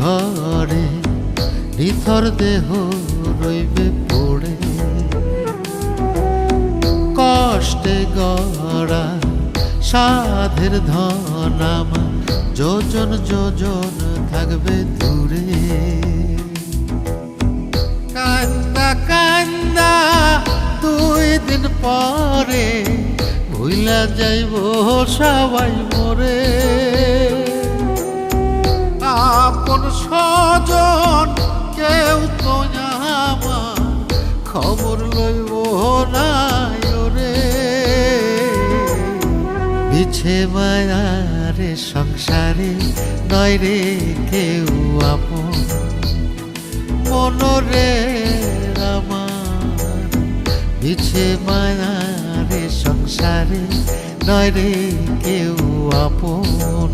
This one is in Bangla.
ঘরে নিথর দেহ রইবে পড়ে। কষ্টে গড়া সাধের ধন আমার যোজন যোজন থাকবে দূরে। কান্দা কান্দা 2 দিন পরে ভুইলা যাইব সবাই মরে। আপন স্বজন কেউ তো আমার খবর লইব না রে। বিছে মায়ারে সংসারে নয় রে কেউ আপন মনরে আমার। বিছে মায়ারে সংসারে নয় রে কেউ আপন।